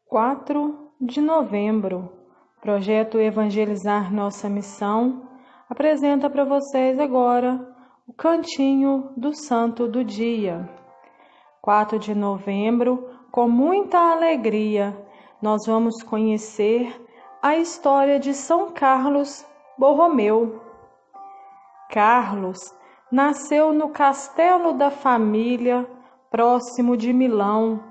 4 de novembro, Projeto Evangelizar Nossa Missão, apresenta para vocês agora o Cantinho do Santo do Dia. 4 de novembro, com muita alegria, nós vamos conhecer a história de São Carlos Borromeu. Carlos nasceu no Castelo da Família, próximo de Milão,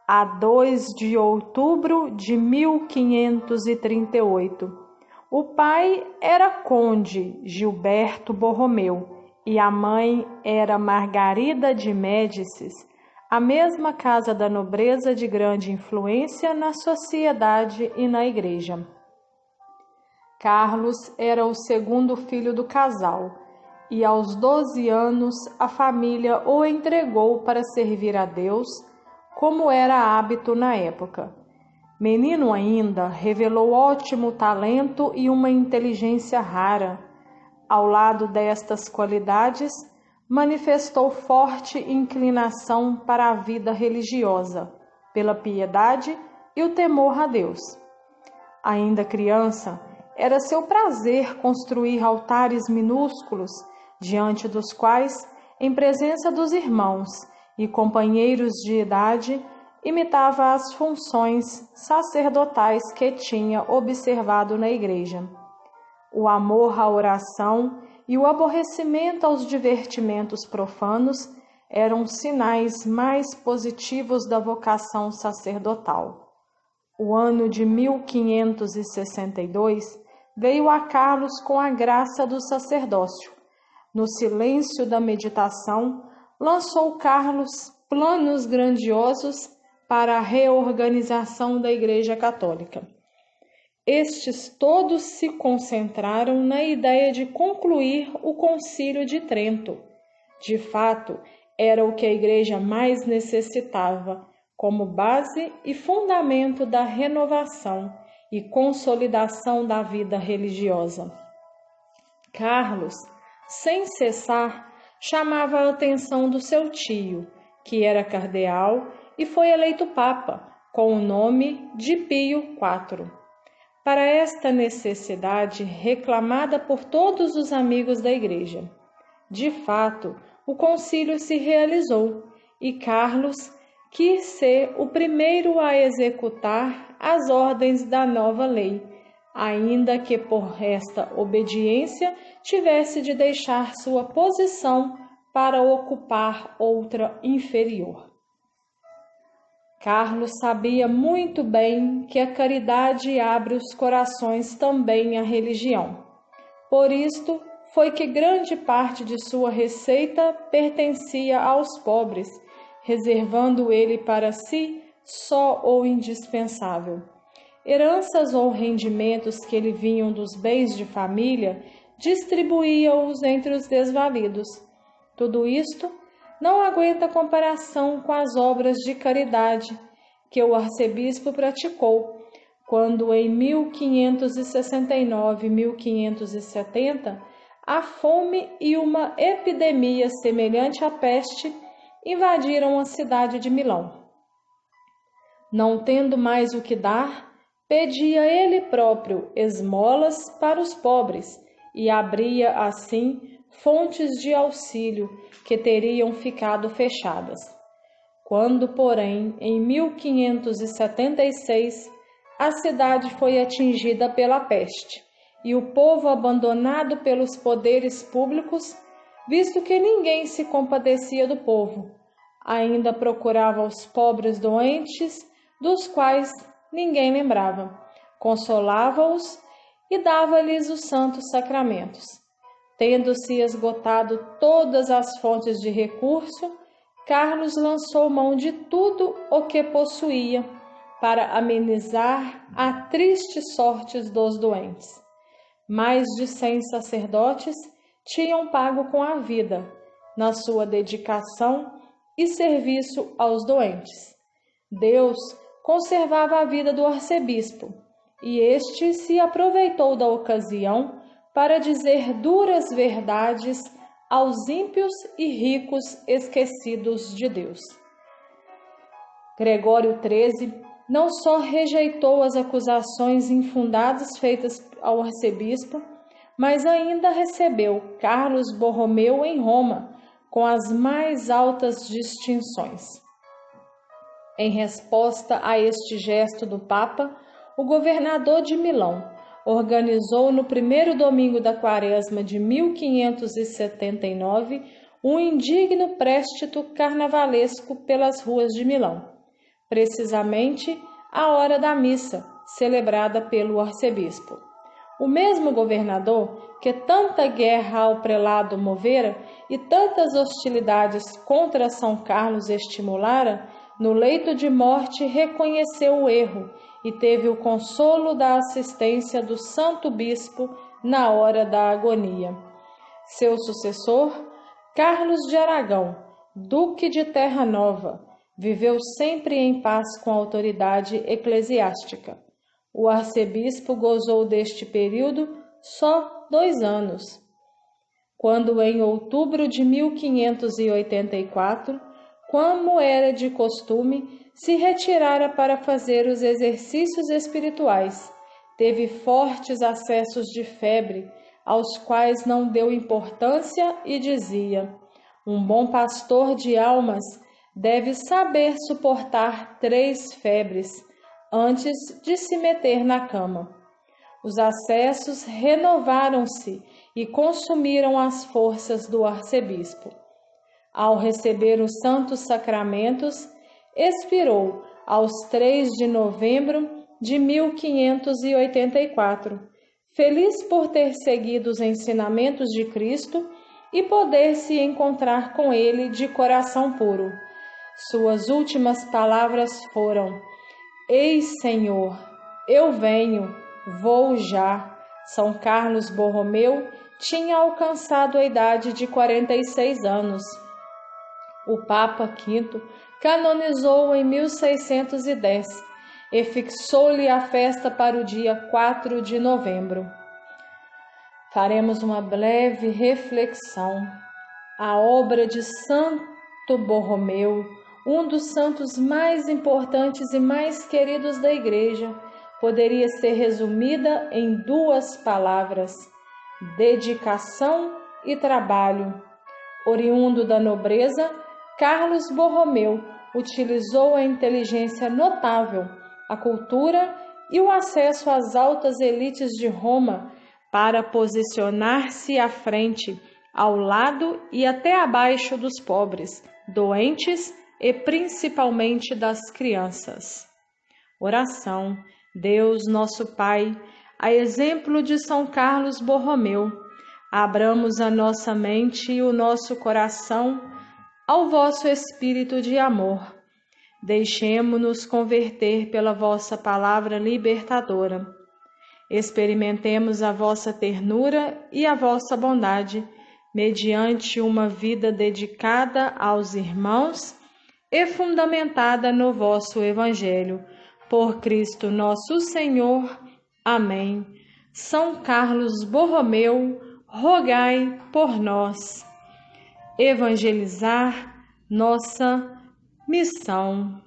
a 2 de outubro de 1538. O pai era Conde Gilberto Borromeu e a mãe era Margarida de Médicis, a mesma casa da nobreza de grande influência na sociedade e na igreja. Carlos era o segundo filho do casal e aos 12 anos a família o entregou para servir a Deus, como era hábito na época. Menino ainda, revelou ótimo talento e uma inteligência rara. Ao lado destas qualidades, manifestou forte inclinação para a vida religiosa, pela piedade e o temor a Deus. Ainda criança, era seu prazer construir altares minúsculos, diante dos quais, em presença dos irmãos e companheiros de idade, imitava as funções sacerdotais que tinha observado na igreja. O amor à oração e o aborrecimento aos divertimentos profanos eram sinais mais positivos da vocação sacerdotal. O ano de 1562 veio a Carlos com a graça do sacerdócio. No silêncio da meditação, lançou Carlos planos grandiosos para a reorganização da Igreja Católica. Estes todos se concentraram na ideia de concluir o Concílio de Trento. De fato, era o que a Igreja mais necessitava, como base e fundamento da renovação e consolidação da vida religiosa. Carlos, sem cessar, chamava a atenção do seu tio, que era cardeal e foi eleito papa, com o nome de Pio IV. Para esta necessidade reclamada por todos os amigos da igreja. De fato, o concílio se realizou e Carlos quis ser o primeiro a executar as ordens da nova lei, ainda que por esta obediência tivesse de deixar sua posição para ocupar outra inferior. Carlos sabia muito bem que a caridade abre os corações também à religião. Por isto, foi que grande parte de sua receita pertencia aos pobres, reservando ele para si só o indispensável. Heranças ou rendimentos que lhe vinham dos bens de família, distribuía-os entre os desvalidos. Tudo isto não aguenta comparação com as obras de caridade que o arcebispo praticou, quando em 1569 e 1570 a fome e uma epidemia semelhante à peste invadiram a cidade de Milão. Não tendo mais o que dar, pedia ele próprio esmolas para os pobres e abria assim fontes de auxílio que teriam ficado fechadas. Quando, porém, em 1576, a cidade foi atingida pela peste e o povo abandonado pelos poderes públicos, visto que ninguém se compadecia do povo, ainda procurava os pobres doentes, dos quais ninguém lembrava, consolava-os e dava-lhes os santos sacramentos. Tendo-se esgotado todas as fontes de recurso, Carlos lançou mão de tudo o que possuía para amenizar a triste sorte dos doentes. Mais de 100 sacerdotes tinham pago com a vida, na sua dedicação e serviço aos doentes. Deus conservava a vida do arcebispo, e este se aproveitou da ocasião para dizer duras verdades aos ímpios e ricos esquecidos de Deus. Gregório XIII não só rejeitou as acusações infundadas feitas ao arcebispo, mas ainda recebeu Carlos Borromeu em Roma com as mais altas distinções. Em resposta a este gesto do Papa, o governador de Milão organizou no primeiro domingo da quaresma de 1579 um indigno préstito carnavalesco pelas ruas de Milão, precisamente à hora da missa, celebrada pelo arcebispo. O mesmo governador que tanta guerra ao prelado movera e tantas hostilidades contra São Carlos estimulara, no leito de morte reconheceu o erro e teve o consolo da assistência do santo bispo na hora da agonia. Seu sucessor, Carlos de Aragão, duque de Terra Nova, viveu sempre em paz com a autoridade eclesiástica. O arcebispo gozou deste período só 2 anos. Quando, em outubro de 1584, como era de costume, se retirara para fazer os exercícios espirituais, teve fortes acessos de febre, aos quais não deu importância e dizia: um bom pastor de almas deve saber suportar 3 febres antes de se meter na cama. Os acessos renovaram-se e consumiram as forças do arcebispo. Ao receber os santos sacramentos, expirou aos 3 de novembro de 1584, feliz por ter seguido os ensinamentos de Cristo e poder se encontrar com ele de coração puro. Suas últimas palavras foram: Eis, Senhor, eu venho, vou já. São Carlos Borromeu tinha alcançado a idade de 46 anos. O Papa V canonizou-o em 1610 e fixou-lhe a festa para o dia 4 de novembro. Faremos uma breve reflexão. A obra de Santo Borromeu, um dos santos mais importantes e mais queridos da Igreja, poderia ser resumida em 2 palavras: dedicação e trabalho. Oriundo da nobreza, Carlos Borromeu utilizou a inteligência notável, a cultura e o acesso às altas elites de Roma para posicionar-se à frente, ao lado e até abaixo dos pobres, doentes e principalmente das crianças. Oração. Deus, nosso Pai, a exemplo de São Carlos Borromeu, abramos a nossa mente e o nosso coração ao vosso espírito de amor. Deixemo-nos converter pela vossa palavra libertadora. Experimentemos a vossa ternura e a vossa bondade, mediante uma vida dedicada aos irmãos e fundamentada no vosso Evangelho. Por Cristo nosso Senhor. Amém. São Carlos Borromeu, rogai por nós. Evangelizar, nossa missão.